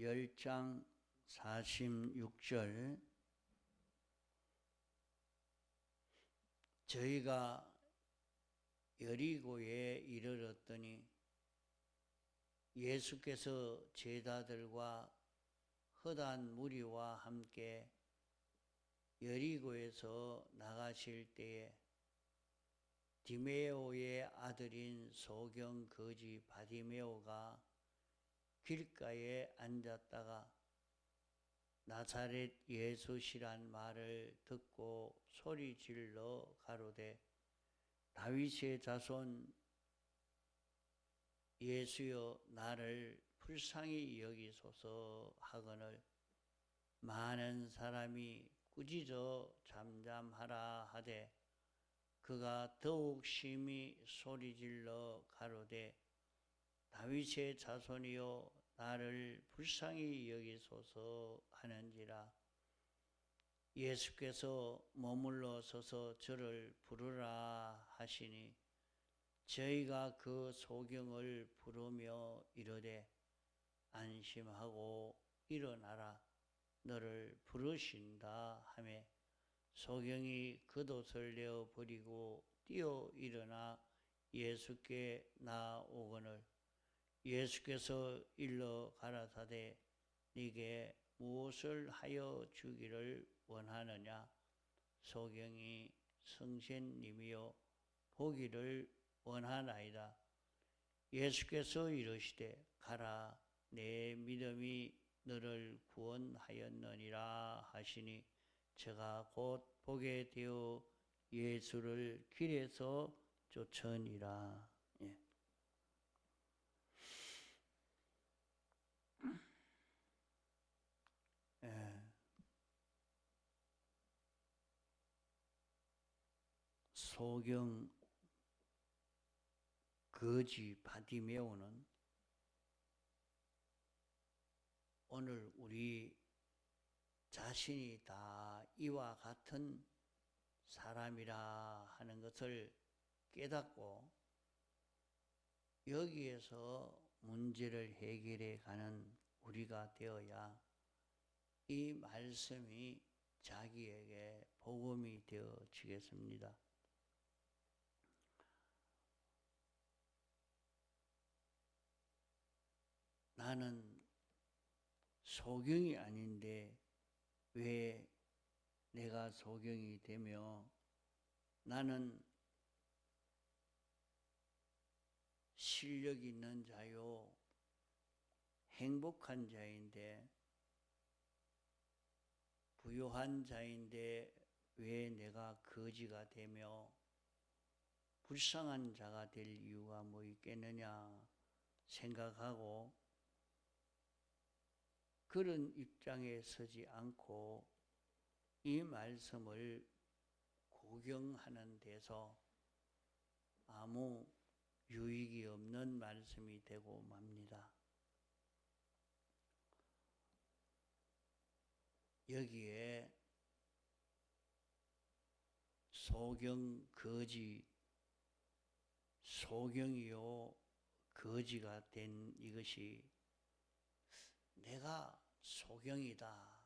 10장 46절. 저희가 여리고에 이르렀더니 예수께서 제자들과 허다한 무리와 함께 여리고에서 나가실 때에 디메오의 아들인 소경 거지 바디메오가 길가에 앉았다가 나사렛 예수시란 말을 듣고 소리질러 가로되 다윗의 자손 예수여 나를 불쌍히 여기소서 하거늘 많은 사람이 꾸짖어 잠잠하라 하되 그가 더욱 심히 소리질러 가로되 다윗의 자손이여 나를 불쌍히 여기소서 하는지라. 예수께서 머물러 서서 저를 부르라 하시니 저희가 그 소경을 부르며 이르되 안심하고 일어나라 너를 부르신다 하매 소경이 겉옷을 내어 버리고 뛰어 일어나 예수께 나오거늘 예수께서 일러 가라사대 네게 무엇을 하여 주기를 원하느냐. 소경이 성신님이여 보기를 원하나이다. 예수께서 이르시되 가라 내 믿음이 너를 구원하였느니라 하시니 저가 곧 보게 되어 예수를 길에서 쫓으니라. 소경 거지 바디메오는 오늘 우리 자신이 다 이와 같은 사람이라 하는 것을 깨닫고 여기에서 문제를 해결해 가는 우리가 되어야 이 말씀이 자기에게 복음이 되어지겠습니다. 나는 소경이 아닌데 왜 내가 소경이 되며 나는 실력 있는 자요 행복한 자인데 부유한 자인데 왜 내가 거지가 되며 불쌍한 자가 될 이유가 뭐 있겠느냐 생각하고 그런 입장에 서지 않고 이 말씀을 구경하는 데서 아무 유익이 없는 말씀이 되고 맙니다. 여기에 소경 거지, 소경이요 거지가 된 이것이 내가 소경이다.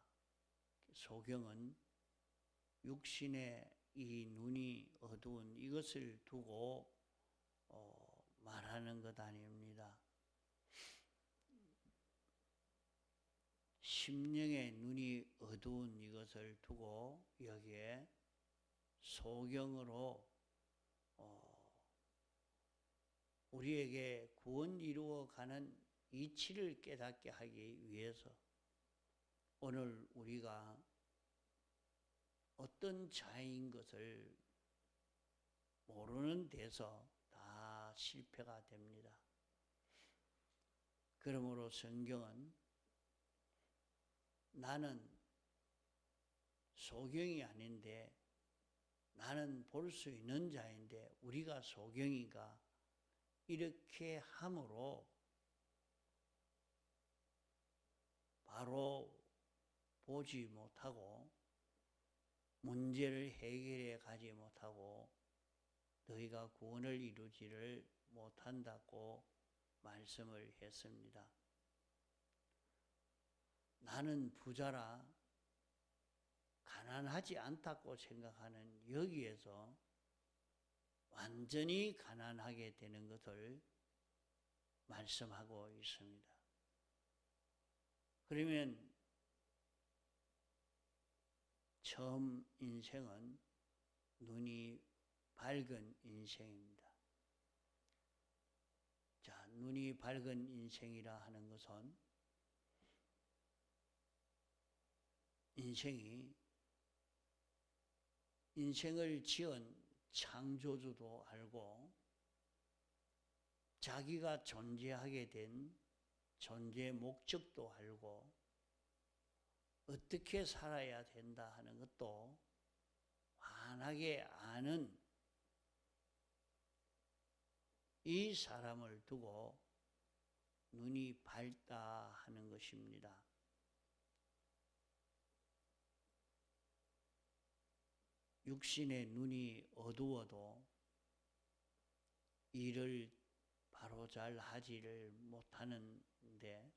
소경은 육신의 이 눈이 어두운 이것을 두고 말하는 것 아닙니다. 심령의 눈이 어두운 이것을 두고 여기에 소경으로 우리에게 구원 이루어가는 이치를 깨닫게 하기 위해서 오늘 우리가 어떤 자인 것을 모르는 데서 다 실패가 됩니다. 그러므로 성경은 나는 소경이 아닌데 나는 볼 수 있는 자인데 우리가 소경인가 이렇게 함으로 바로 보지 못하고 문제를 해결해 가지 못하고 너희가 구원을 이루지를 못한다고 말씀을 했습니다. 나는 부자라 가난하지 않다고 생각하는 여기에서 완전히 가난하게 되는 것을 말씀하고 있습니다. 그러면 처음 인생은 눈이 밝은 인생입니다. 자, 눈이 밝은 인생이라 하는 것은 인생을 지은 창조주도 알고 자기가 존재하게 된 존재 목적도 알고 어떻게 살아야 된다 하는 것도 환하게 아는 이 사람을 두고 눈이 밝다 하는 것입니다. 육신의 눈이 어두워도 일을 바로 잘 하지를 못하는데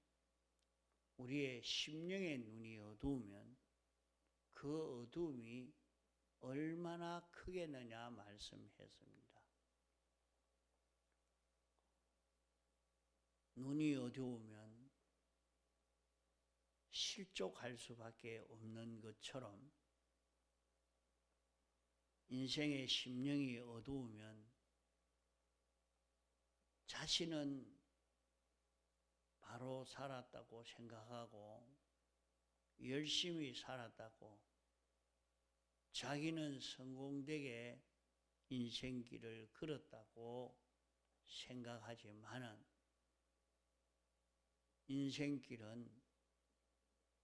우리의 심령의 눈이 어두우면 그 어두움이 얼마나 크겠느냐 말씀했습니다. 눈이 어두우면 실족할 수밖에 없는 것처럼 인생의 심령이 어두우면 자신은 바로 살았다고 생각하고 열심히 살았다고 자기는 성공되게 인생길을 걸었다고 생각하지만은 인생길은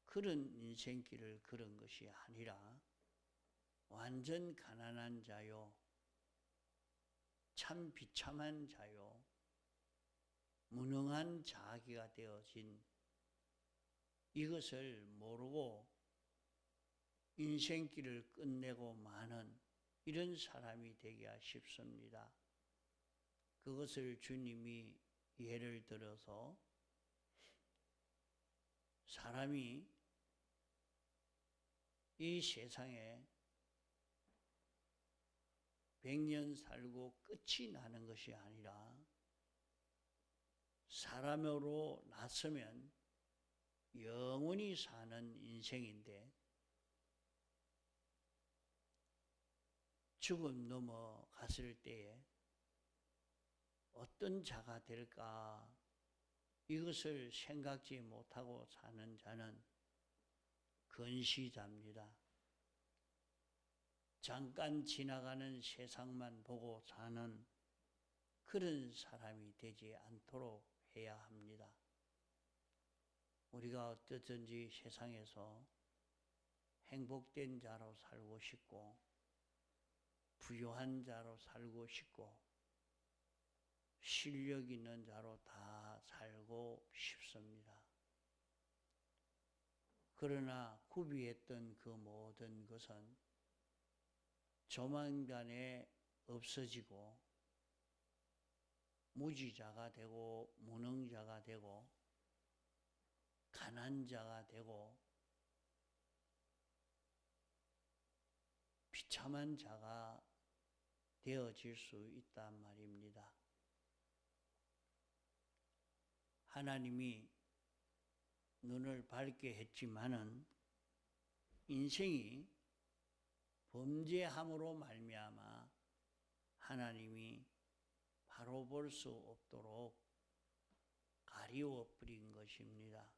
그런 인생길을 걸은 것이 아니라 완전 가난한 자요, 참 비참한 자요, 무능한 자기가 되어진 이것을 모르고 인생길을 끝내고 마는 이런 사람이 되기가 쉽습니다. 그것을 주님이 예를 들어서 사람이 이 세상에 100년 살고 끝이 나는 것이 아니라 사람으로 났으면 영원히 사는 인생인데 죽음 넘어갔을 때에 어떤 자가 될까 이것을 생각지 못하고 사는 자는 근시자입니다. 잠깐 지나가는 세상만 보고 사는 그런 사람이 되지 않도록 해야 합니다. 우리가 어떻든지 세상에서 행복된 자로 살고 싶고 부유한 자로 살고 싶고 실력 있는 자로 다 살고 싶습니다. 그러나 구비했던 그 모든 것은 조만간에 없어지고 무지자가 되고 무능자가 되고 가난자가 되고 비참한 자가 되어질 수 있단 말입니다. 하나님이 눈을 밝게 했지만은 인생이 범죄함으로 말미암아 하나님이 바로 볼 수 없도록 가리워 버린 것입니다.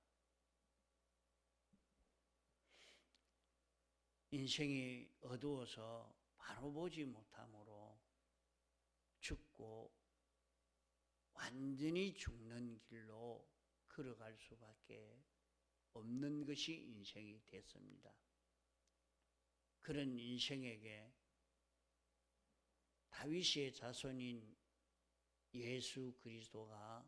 인생이 어두워서 바로 보지 못함으로 죽고 완전히 죽는 길로 걸어갈 수밖에 없는 것이 인생이 됐습니다. 그런 인생에게 다윗의 자손인 예수 그리스도가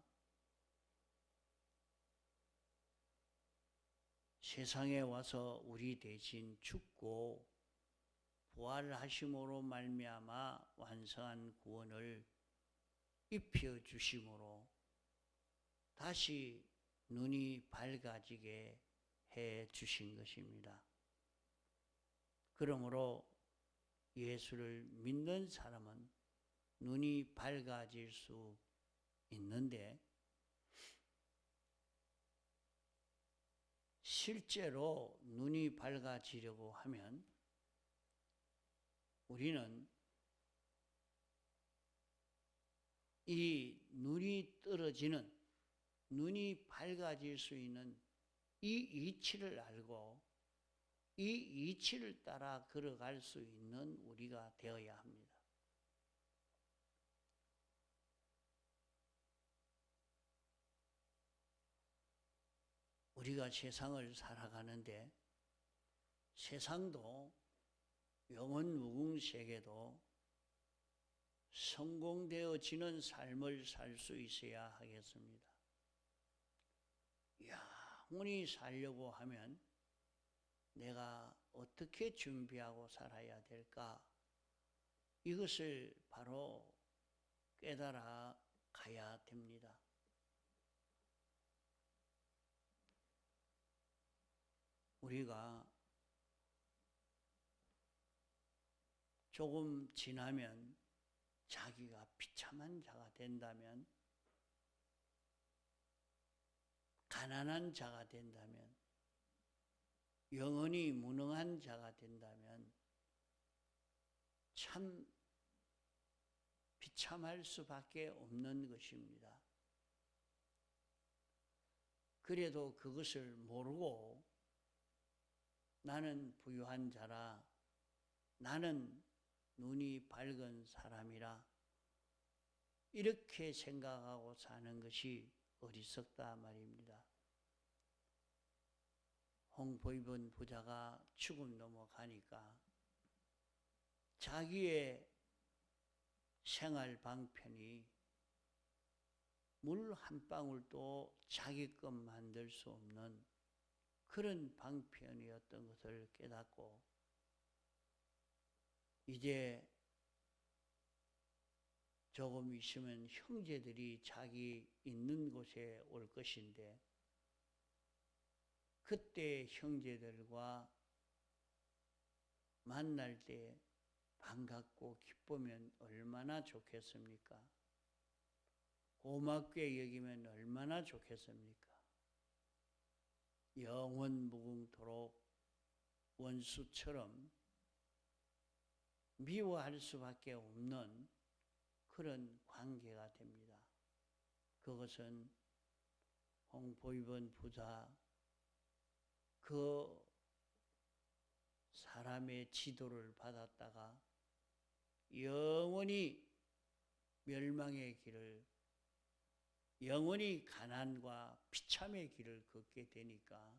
세상에 와서 우리 대신 죽고 부활하심으로 말미암아 완성한 구원을 입혀 주심으로 다시 눈이 밝아지게 해 주신 것입니다. 그러므로 예수를 믿는 사람은 눈이 밝아질 수 있는데, 실제로 눈이 밝아지려고 하면 우리는 이 눈이 떨어지는, 눈이 밝아질 수 있는 이 이치를 알고 이 이치를 따라 걸어갈 수 있는 우리가 되어야 합니다. 우리가 세상을 살아가는데 세상도 영원 무궁 세계도 성공되어지는 삶을 살 수 있어야 하겠습니다. 영원히 살려고 하면 내가 어떻게 준비하고 살아야 될까? 이것을 바로 깨달아 가야 됩니다. 우리가 조금 지나면 자기가 비참한 자가 된다면, 가난한 자가 된다면, 영원히 무능한 자가 된다면 참 비참할 수밖에 없는 것입니다. 그래도 그것을 모르고 나는 부유한 자라, 나는 눈이 밝은 사람이라 이렇게 생각하고 사는 것이 어리석다 말입니다. 홍보 입은 부자가 죽음 넘어가니까 자기의 생활 방편이 물 한 방울도 자기 것 만들 수 없는 그런 방편이었던 것을 깨닫고, 이제 조금 있으면 형제들이 자기 있는 곳에 올 것인데, 그때 형제들과 만날 때 반갑고 기쁘면 얼마나 좋겠습니까? 고맙게 여기면 얼마나 좋겠습니까? 영원 무궁토록 원수처럼 미워할 수밖에 없는 그런 관계가 됩니다. 그것은 홍보 입은 부자 그 사람의 지도를 받았다가 영원히 멸망의 길을, 영원히 가난과 비참의 길을 걷게 되니까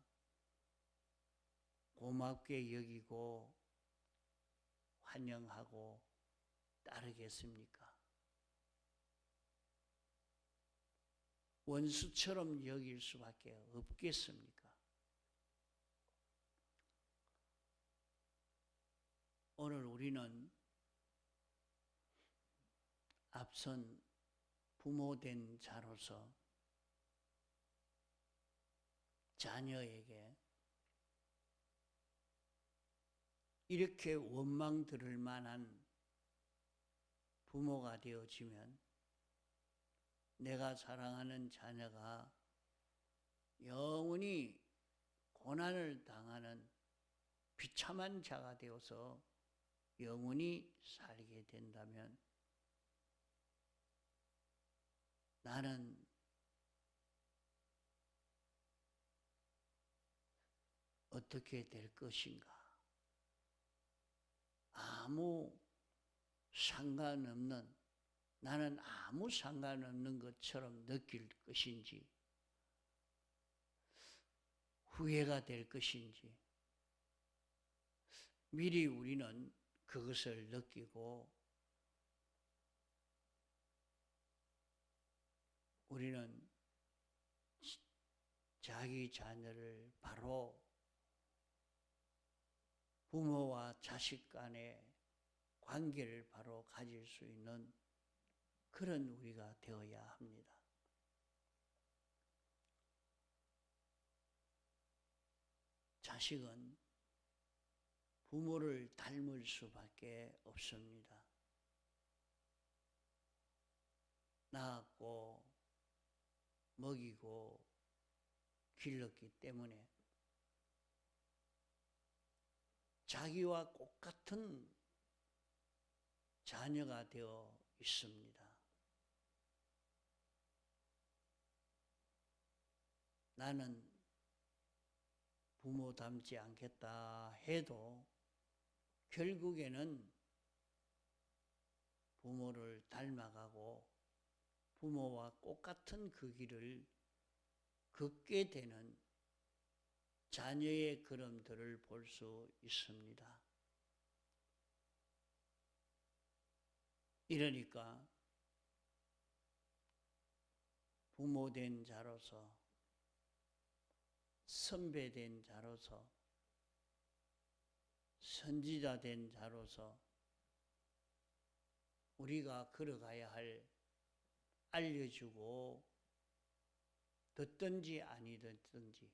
고맙게 여기고 환영하고 따르겠습니까? 원수처럼 여길 수밖에 없겠습니까? 오늘 우리는 앞선 부모된 자로서 자녀에게 이렇게 원망 들을 만한 부모가 되어지면 내가 사랑하는 자녀가 영원히 고난을 당하는 비참한 자가 되어서 영원히 살게 된다면 나는 어떻게 될 것인가? 아무 상관없는, 나는 아무 상관없는 것처럼 느낄 것인지, 후회가 될 것인지, 미리 우리는 그것을 느끼고 우리는 자기 자녀를 바로 부모와 자식 간의 관계를 바로 가질 수 있는 그런 우리가 되어야 합니다. 자식은 부모를 닮을 수밖에 없습니다. 낳았고 먹이고 길렀기 때문에 자기와 똑같은 자녀가 되어 있습니다. 나는 부모 닮지 않겠다 해도 결국에는 부모를 닮아가고 부모와 똑같은 그 길을 걷게 되는 자녀의 걸음들을 볼 수 있습니다. 이러니까 부모 된 자로서, 선배 된 자로서, 선지자 된 자로서 우리가 걸어가야 할, 알려주고 듣든지 아니 듣든지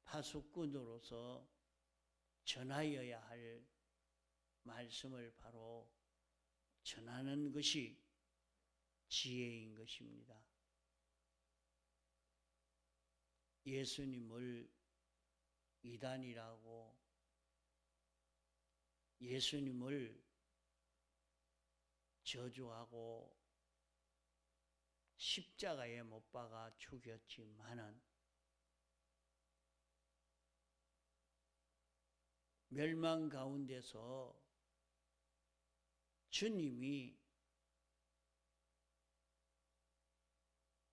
파수꾼으로서 전하여야 할 말씀을 바로 전하는 것이 지혜인 것입니다. 예수님을 이단이라고, 예수님을 저주하고 십자가에 못 박아 죽였지만은 멸망 가운데서 주님이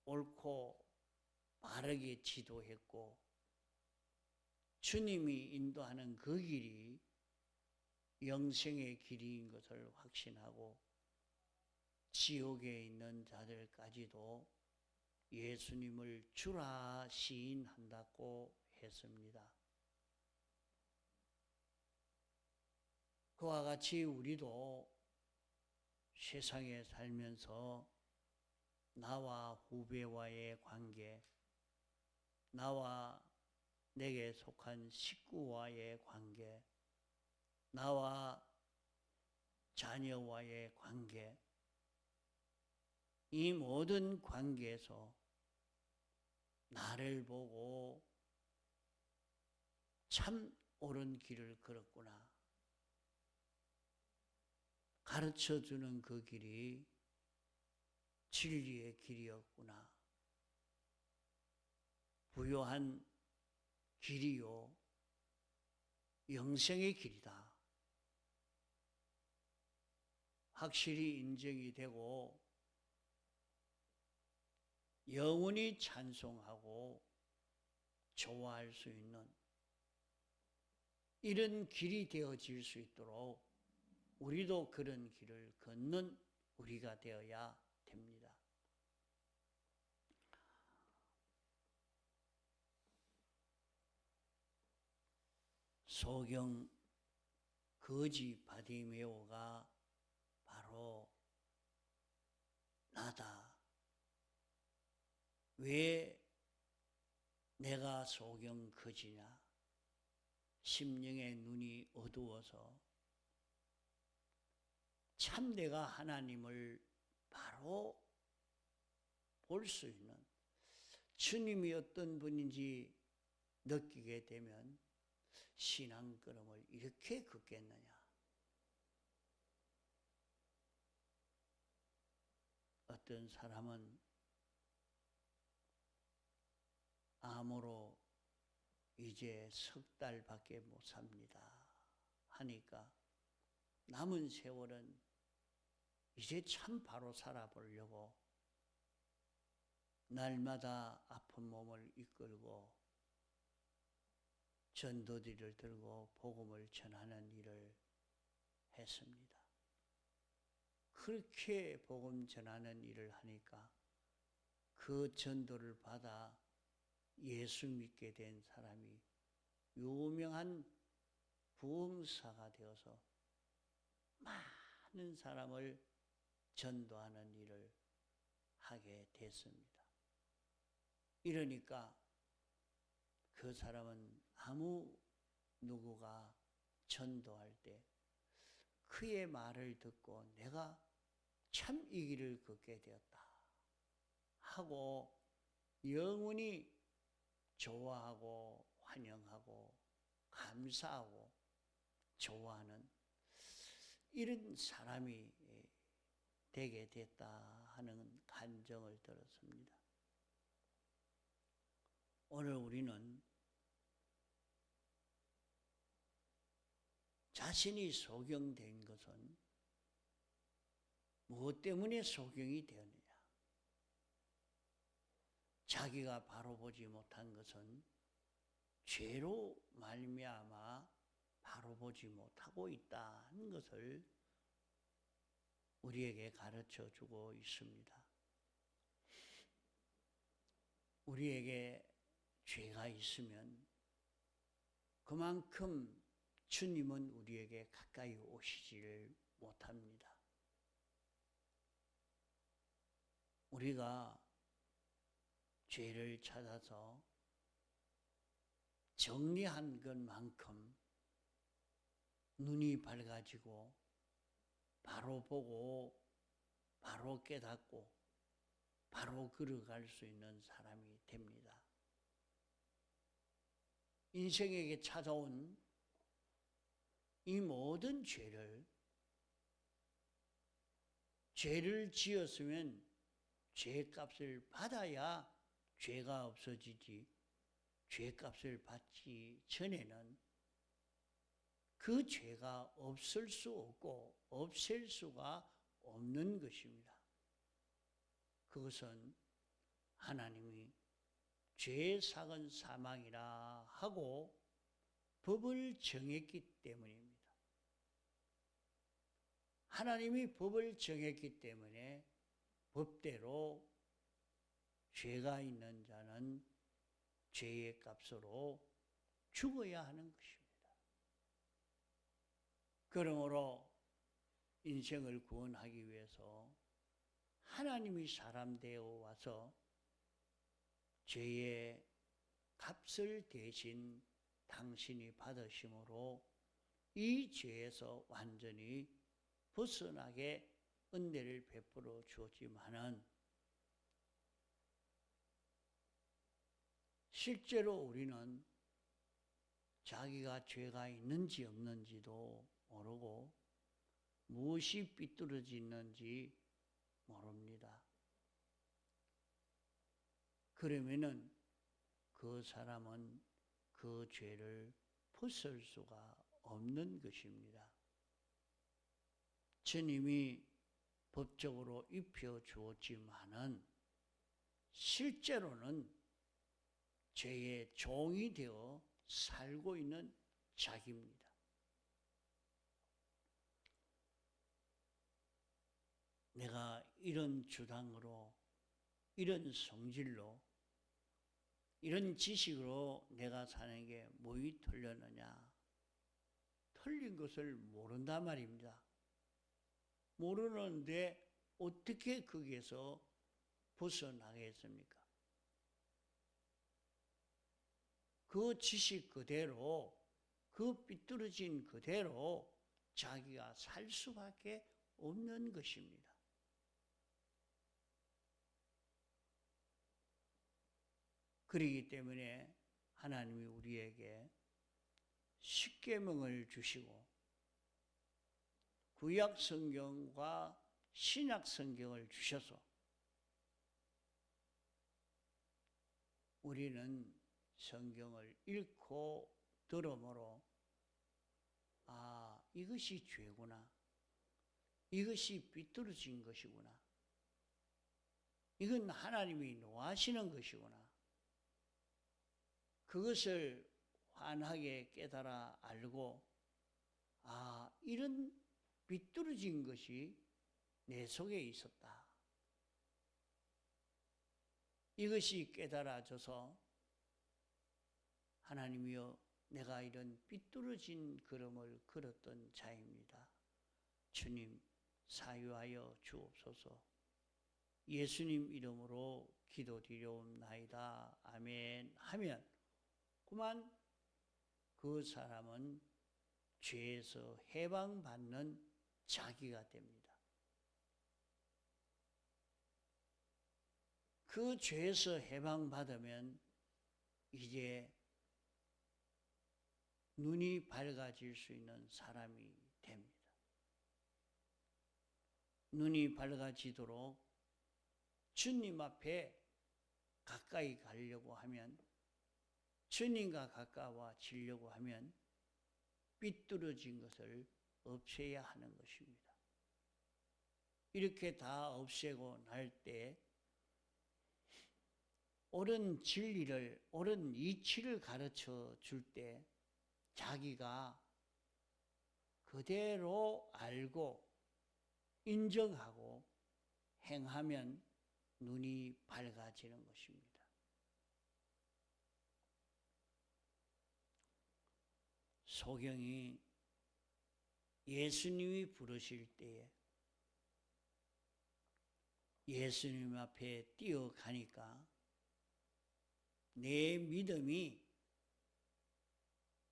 옳고 바르게 지도했고 주님이 인도하는 그 길이 영생의 길인 것을 확신하고 지옥에 있는 자들까지도 예수님을 주라 시인한다고 했습니다. 그와 같이 우리도 세상에 살면서 나와 후배와의 관계, 나와 내게 속한 식구와의 관계, 나와 자녀와의 관계, 이 모든 관계에서 나를 보고 참 옳은 길을 걸었구나, 가르쳐주는 그 길이 진리의 길이었구나, 부요한 길이요 영생의 길이다, 확실히 인정이 되고 영원히 찬송하고 좋아할 수 있는 이런 길이 되어질 수 있도록 우리도 그런 길을 걷는 우리가 되어야 됩니다. 소경 거지 바디메오가 바로 나다. 왜 내가 소경 거지냐? 심령의 눈이 어두워서 참 내가 하나님을 바로 볼 수 있는, 주님이 어떤 분인지 느끼게 되면 신앙 걸음을 이렇게 걷겠느냐? 어떤 사람은 암으로 이제 석 달밖에 못 삽니다 하니까 남은 세월은 이제 참 바로 살아보려고 날마다 아픈 몸을 이끌고 전도지를 들고 복음을 전하는 일을 했습니다. 그렇게 복음 전하는 일을 하니까 그 전도를 받아 예수 믿게 된 사람이 유명한 부흥사가 되어서 많은 사람을 전도하는 일을 하게 됐습니다. 이러니까 그 사람은 아무 누구가 전도할 때 그의 말을 듣고 내가 참 이 길을 걷게 되었다 하고 영원히 좋아하고 환영하고 감사하고 좋아하는 이런 사람이 되게 됐다 하는 간정을 들었습니다. 오늘 우리는 자신이 소경된 것은 무엇 때문에 소경이 되었느냐? 자기가 바로 보지 못한 것은 죄로 말미암아 바로 보지 못하고 있다는 것을 우리에게 가르쳐 주고 있습니다. 우리에게 죄가 있으면 그만큼 주님은 우리에게 가까이 오시지를 못합니다. 우리가 죄를 찾아서 정리한 것만큼 눈이 밝아지고 바로 보고 바로 깨닫고 바로 걸어갈 수 있는 사람이 됩니다. 인생에게 찾아온 이 모든 죄를 지었으면 죄값을 받아야 죄가 없어지지, 죄값을 받기 전에는 그 죄가 없을 수 없고 없앨 수가 없는 것입니다. 그것은 하나님이 죄의 삭은 사망이라 하고 법을 정했기 때문입니다. 하나님이 법을 정했기 때문에 법대로 죄가 있는 자는 죄의 값으로 죽어야 하는 것입니다. 그러므로 인생을 구원하기 위해서 하나님이 사람 되어 와서 죄의 값을 대신 당신이 받으심으로 이 죄에서 완전히 벗어나게 은혜를 베풀어 주었지만은 실제로 우리는 자기가 죄가 있는지 없는지도 모르고 무엇이 삐뚤어지는지 모릅니다. 그러면은 그 사람은 그 죄를 벗을 수가 없는 것입니다. 주님이 법적으로 입혀 주었지만은 실제로는 죄의 종이 되어 살고 있는 자기입니다. 내가 이런 주당으로, 이런 성질로, 이런 지식으로 내가 사는 게 뭐이 틀렸느냐? 틀린 것을 모른단 말입니다. 모르는데 어떻게 거기에서 벗어나겠습니까? 그 지식 그대로, 그 삐뚤어진 그대로 자기가 살 수밖에 없는 것입니다. 그렇기 때문에 하나님이 우리에게 십계명을 주시고 구약 성경과 신약 성경을 주셔서 우리는 성경을 읽고 들음으로 이것이 죄구나. 이것이 삐뚤어진 것이구나. 이건 하나님이 노하시는 것이구나. 그것을 환하게 깨달아 알고 이런 삐뚤어진 것이 내 속에 있었다. 이것이 깨달아져서 하나님이여 내가 이런 삐뚤어진 걸음을 걸었던 자입니다. 주님 사유하여 주옵소서. 예수님 이름으로 기도드리옵나이다. 아멘 하면 그만 그 사람은 죄에서 해방받는 자기가 됩니다. 그 죄에서 해방받으면 이제 눈이 밝아질 수 있는 사람이 됩니다. 눈이 밝아지도록 주님 앞에 가까이 가려고 하면, 주님과 가까워지려고 하면 삐뚤어진 것을 없애야 하는 것입니다. 이렇게 다 없애고 날 때 옳은 진리를, 옳은 이치를 가르쳐 줄 때 자기가 그대로 알고 인정하고 행하면 눈이 밝아지는 것입니다. 소경이 예수님이 부르실 때에 예수님 앞에 뛰어가니까 내 믿음이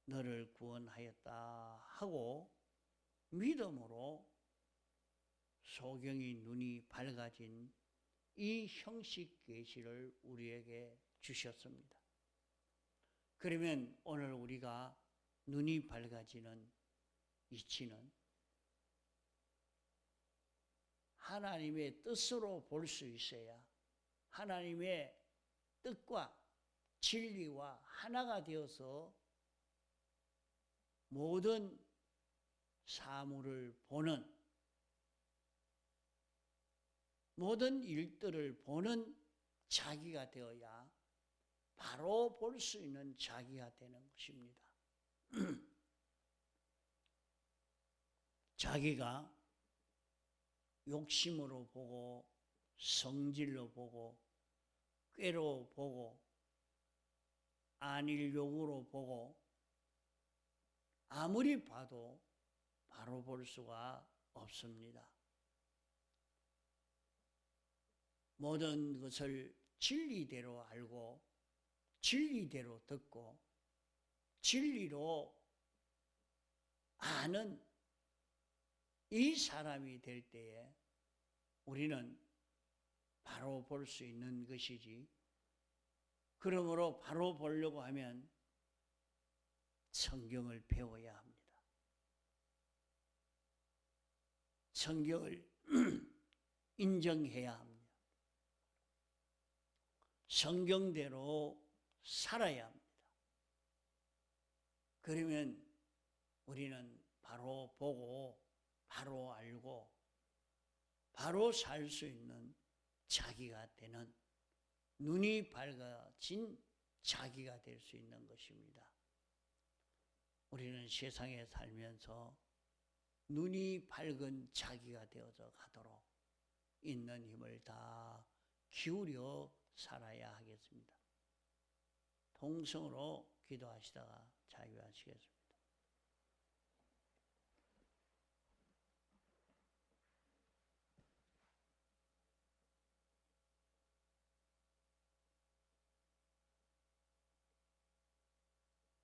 너를 구원하였다 하고 믿음으로 소경이 눈이 밝아진 이 형식 계시를 우리에게 주셨습니다. 그러면 오늘 우리가 눈이 밝아지는 이치는 하나님의 뜻으로 볼 수 있어야 하나님의 뜻과 진리와 하나가 되어서 모든 사물을 보는, 모든 일들을 보는 자기가 되어야 바로 볼 수 있는 자기가 되는 것입니다. 자기가 욕심으로 보고 성질로 보고 꾀로 보고 안일욕으로 보고 아무리 봐도 바로 볼 수가 없습니다. 모든 것을 진리대로 알고 진리대로 듣고 진리로 아는 이 사람이 될 때에 우리는 바로 볼 수 있는 것이지, 그러므로 바로 보려고 하면 성경을 배워야 합니다. 성경을 인정해야 합니다. 성경대로 살아야 합니다. 그러면 우리는 바로 보고 바로 알고 바로 살 수 있는 자기가 되는, 눈이 밝아진 자기가 될 수 있는 것입니다. 우리는 세상에 살면서 눈이 밝은 자기가 되어서 가도록 있는 힘을 다 기울여 살아야 하겠습니다. 통성으로 기도하시다가 자유하시겠습니다.